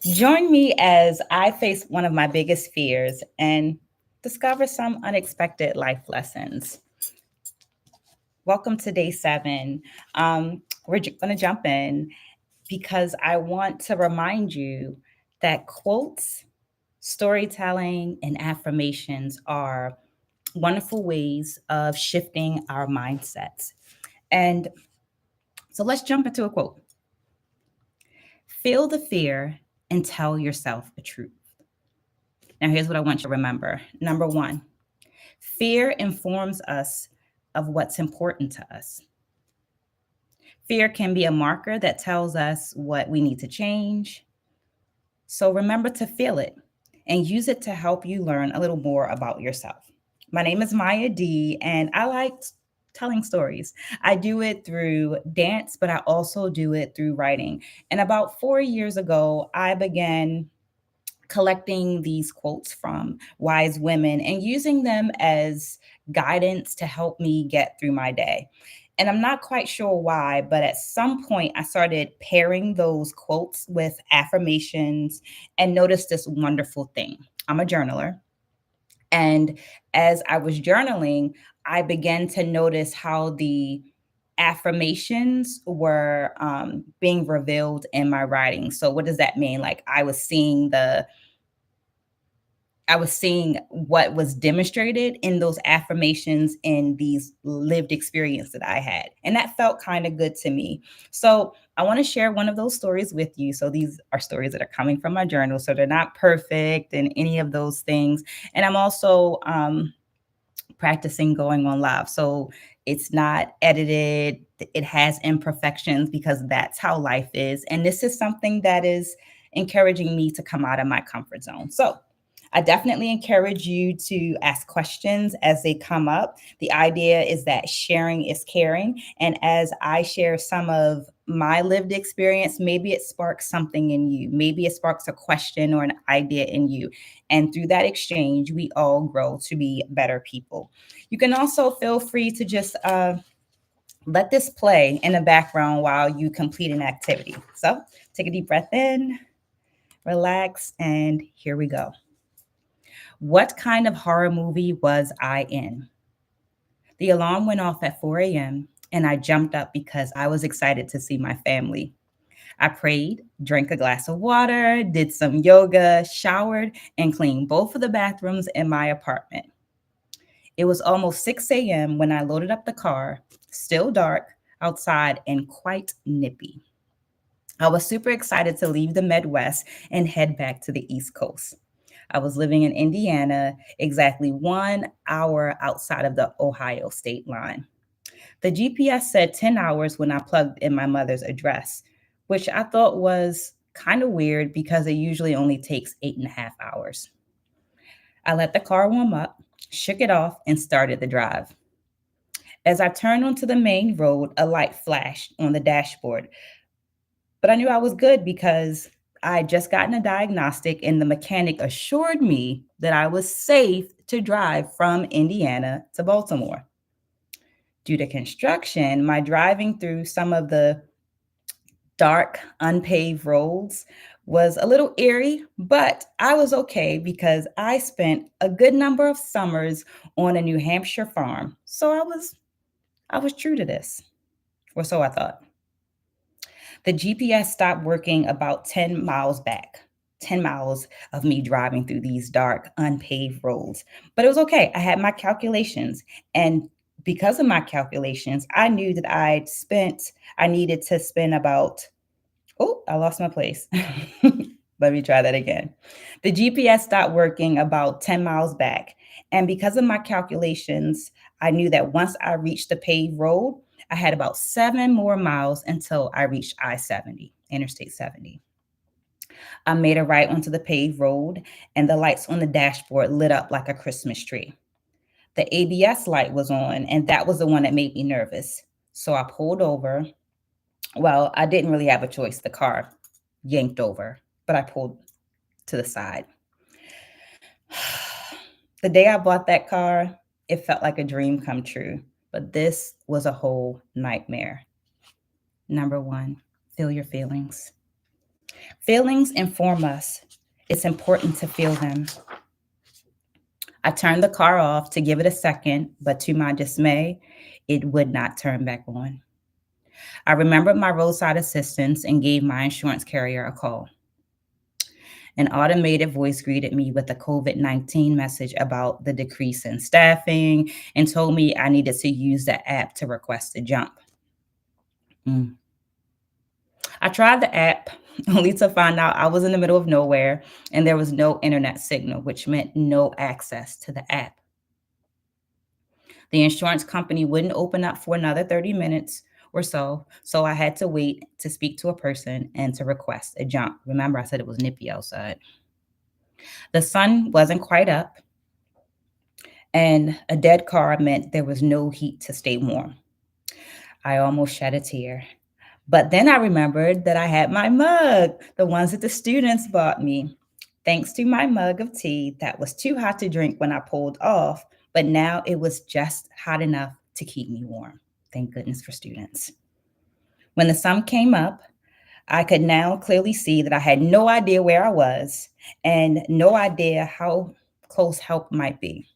Join me as I face one of my biggest fears and discover some unexpected life lessons. Welcome to day 7. We're going to jump in because I want to remind you that quotes, storytelling, and affirmations are wonderful ways of shifting our mindsets. And so let's jump into a quote. Feel the fear and tell yourself the truth. Now, here's what I want you to remember. Number one, fear informs us of what's important to us. Fear can be a marker that tells us what we need to change. So remember to feel it and use it to help you learn a little more about yourself. My name is Maya D, and I like telling stories. I do it through dance, but I also do it through writing. And about 4 years ago, I began collecting these quotes from wise women and using them as guidance to help me get through my day. And I'm not quite sure why, but at some point I started pairing those quotes with affirmations and noticed this wonderful thing. I'm a journaler. And as I was journaling, I began to notice how the affirmations were being revealed in my writing. So, what does that mean? Like, I was seeing what was demonstrated in those affirmations in these lived experience that I had. And that felt kind of good to me. So I want to share one of those stories with you. So these are stories that are coming from my journal. So they're not perfect and any of those things. And I'm also practicing going on live. So it's not edited. It has imperfections because that's how life is. And this is something that is encouraging me to come out of my comfort zone. So I definitely encourage you to ask questions as they come up. The idea is that sharing is caring. And as I share some of my lived experience, maybe it sparks something in you. Maybe it sparks a question or an idea in you. And through that exchange, we all grow to be better people. You can also feel free to just let this play in the background while you complete an activity. So take a deep breath in, relax, and here we go. What kind of horror movie was I in? The alarm went off at 4 a.m., and I jumped up because I was excited to see my family. I prayed, drank a glass of water, did some yoga, showered, and cleaned both of the bathrooms in my apartment. It was almost 6 a.m. when I loaded up the car, still dark outside and quite nippy. I was super excited to leave the Midwest and head back to the East Coast. I was living in Indiana, exactly 1 hour outside of the Ohio state line. The GPS said 10 hours when I plugged in my mother's address, which I thought was kind of weird because it usually only takes 8.5 hours. I let the car warm up, shook it off, and started the drive. As I turned onto the main road, a light flashed on the dashboard, but I knew I was good because I had just gotten a diagnostic and the mechanic assured me that I was safe to drive from Indiana to Baltimore. Due to construction, my driving through some of the dark, unpaved roads was a little eerie, but I was okay because I spent a good number of summers on a New Hampshire farm. So I was true to this, or so I thought. The GPS stopped working about 10 miles back. 10 miles of me driving through these dark, unpaved roads. But it was okay. I had my calculations. And because of my calculations, I knew that I needed to spend about, oh, I lost my place. Let me try that again. The GPS stopped working about 10 miles back. And because of my calculations, I knew that once I reached the paved road, I had about 7 more miles until I reached I-70, Interstate 70. I made a right onto the paved road, and the lights on the dashboard lit up like a Christmas tree. The ABS light was on, and that was the one that made me nervous. So I pulled over. Well, I didn't really have a choice. The car yanked over, but I pulled to the side. The day I bought that car, it felt like a dream come true, but this was a whole nightmare. Number one, feel your feelings. Feelings inform us. It's important to feel them. I turned the car off to give it a second, but to my dismay, it would not turn back on. I remembered my roadside assistance and gave my insurance carrier a call. An automated voice greeted me with a COVID-19 message about the decrease in staffing and told me I needed to use the app to request a jump. Mm. I tried the app only to find out I was in the middle of nowhere and there was no internet signal, which meant no access to the app. The insurance company wouldn't open up for another 30 minutes or so, so I had to wait to speak to a person and to request a jump. Remember, I said it was nippy outside. The sun wasn't quite up, and a dead car meant there was no heat to stay warm. I almost shed a tear. But then I remembered that I had my mug, the ones that the students bought me. Thanks to my mug of tea that was too hot to drink when I pulled off, but now it was just hot enough to keep me warm. Thank goodness for students. When the sun came up, I could now clearly see that I had no idea where I was and no idea how close help might be.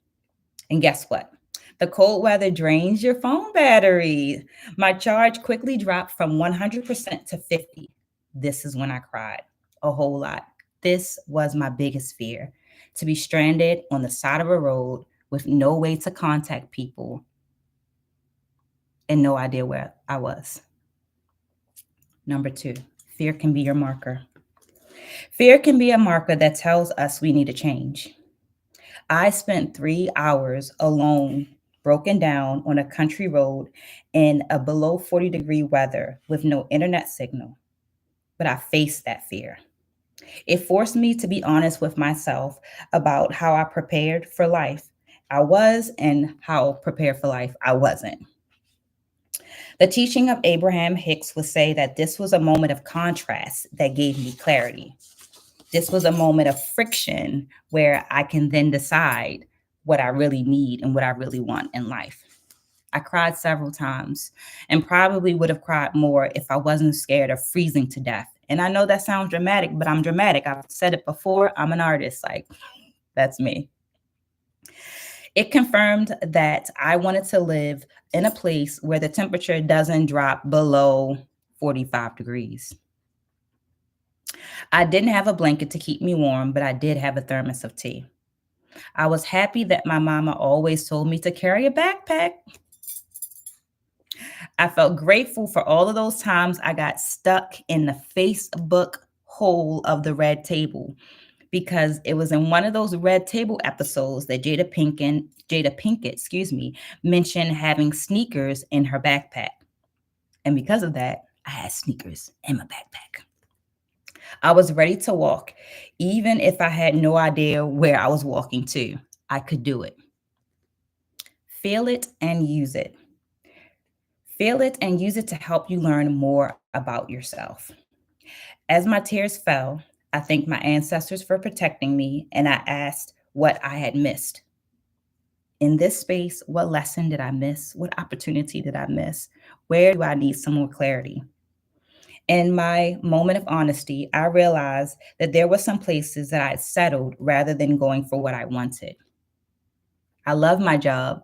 And guess what? The cold weather drains your phone battery. My charge quickly dropped from 100% to 50. This is when I cried a whole lot. This was my biggest fear, to be stranded on the side of a road with no way to contact people and no idea where I was. Number 2, fear can be your marker. Fear can be a marker that tells us we need to change. I spent 3 hours alone, broken down on a country road in a below 40-degree weather with no internet signal. But I faced that fear. It forced me to be honest with myself about how I prepared for life I was and how prepared for life I wasn't. The teaching of Abraham Hicks would say that this was a moment of contrast that gave me clarity. This was a moment of friction where I can then decide what I really need and what I really want in life. I cried several times and probably would have cried more if I wasn't scared of freezing to death. And I know that sounds dramatic, but I'm dramatic. I've said it before. I'm an artist. Like, that's me. It confirmed that I wanted to live in a place where the temperature doesn't drop below 45 degrees. I didn't have a blanket to keep me warm, but I did have a thermos of tea. I was happy that my mama always told me to carry a backpack. I felt grateful for all of those times I got stuck in the Facebook hole of the red table because it was in one of those red table episodes that Jada Pinkett, mentioned having sneakers in her backpack. And because of that, I had sneakers in my backpack. I was ready to walk, even if I had no idea where I was walking to. I could do it. Feel it and use it. Feel it and use it to help you learn more about yourself. As my tears fell, I thanked my ancestors for protecting me, and I asked what I had missed. In this space, what lesson did I miss? What opportunity did I miss? Where do I need some more clarity? In my moment of honesty, I realized that there were some places that I had settled rather than going for what I wanted. I love my job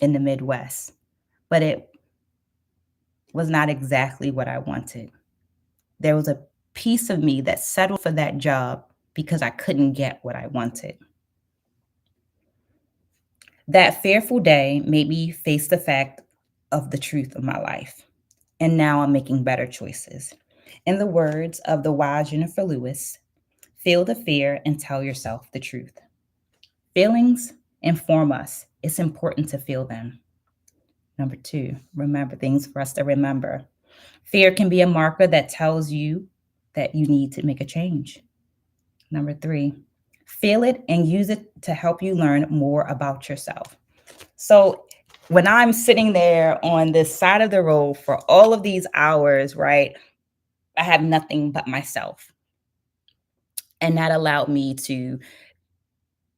in the Midwest, but it was not exactly what I wanted. There was a piece of me that settled for that job because I couldn't get what I wanted. That fearful day made me face the fact of the truth of my life. And now I'm making better choices. In the words of the wise Jennifer Lewis, feel the fear and tell yourself the truth. Feelings inform us. It's important to feel them. Number 2, remember things for us to remember. Fear can be a marker that tells you that you need to make a change. Number 3, feel it and use it to help you learn more about yourself. So when I'm sitting there on this side of the road for all of these hours, right, I have nothing but myself. And that allowed me to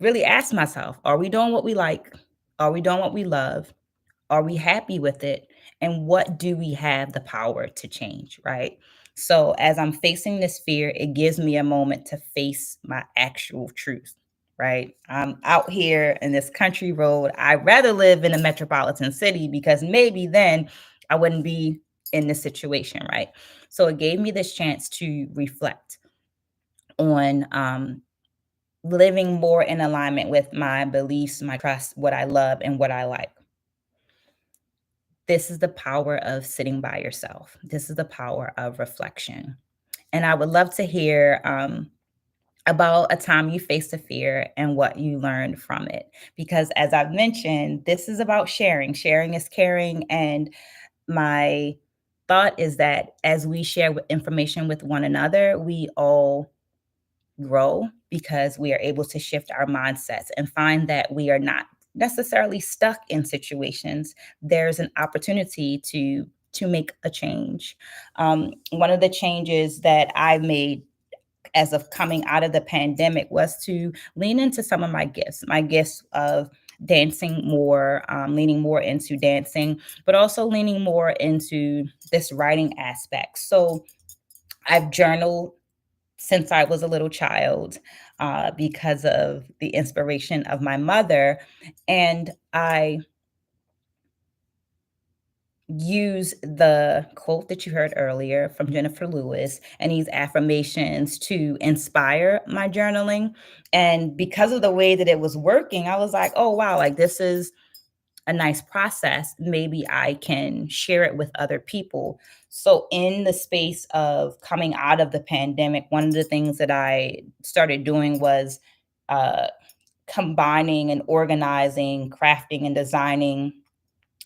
really ask myself, are we doing what we like? Are we doing what we love? Are we happy with it? And what do we have the power to change, right? So as I'm facing this fear, it gives me a moment to face my actual truth, right? I'm out here in this country road. I'd rather live in a metropolitan city because maybe then I wouldn't be in this situation, right? So it gave me this chance to reflect on living more in alignment with my beliefs, my trust, what I love, and what I like. This is the power of sitting by yourself. This is the power of reflection. And I would love to hear about a time you faced a fear and what you learned from it. Because as I've mentioned, this is about sharing. Sharing is caring. And my thought is that as we share information with one another, we all grow because we are able to shift our mindsets and find that we are not necessarily stuck in situations. There's an opportunity to make a change. One of the changes that I made as of coming out of the pandemic was to lean into some of my gifts of dancing more, leaning more into dancing, but also leaning more into this writing aspect. So I've journaled since I was a little child because of the inspiration of my mother. And I use the quote that you heard earlier from Jennifer Lewis and these affirmations to inspire my journaling. And because of the way that it was working, I was like, oh, wow, like this is a nice process. Maybe I can share it with other people. So, in the space of coming out of the pandemic, one of the things that I started doing was uh, combining and organizing, crafting, and designing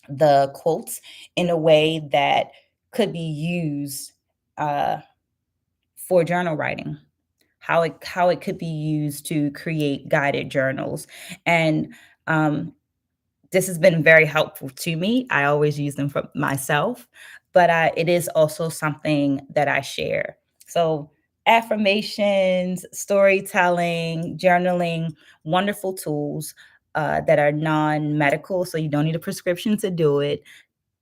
the quotes in a way that could be used uh, for journal writing. How it could be used to create guided journals, and this has been very helpful to me. I always use them for myself, but it is also something that I share. So, affirmations, storytelling, journaling, wonderful tools that are non medical. So, you don't need a prescription to do it,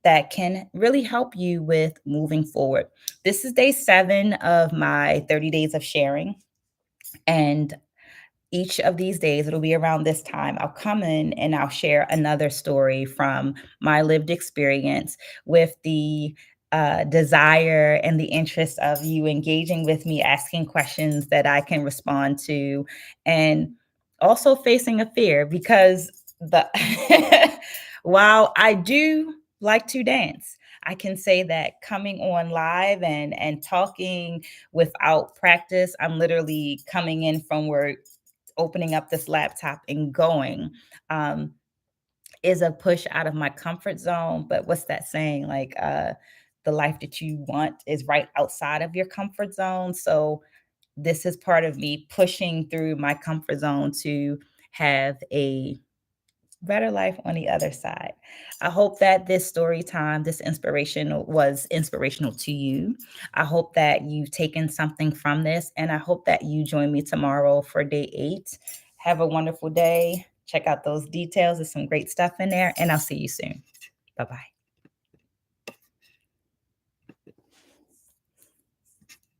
that can really help you with moving forward. This is day 7 of my 30 days of sharing. And each of these days, it'll be around this time, I'll come in and I'll share another story from my lived experience with the desire and the interest of you engaging with me, asking questions that I can respond to, and also facing a fear because the while I do like to dance, I can say that coming on live and talking without practice, I'm literally coming in from work, opening up this laptop and going, um, is a push out of my comfort zone. But what's that saying? Like, the life that you want is right outside of your comfort zone. So this is part of me pushing through my comfort zone to have a better life on the other side. I hope that this story time, this inspiration was inspirational to you. I hope that you've taken something from this, and I hope that you join me tomorrow for day 8. Have a wonderful day. Check out those details. There's some great stuff in there, and I'll see you soon. Bye bye.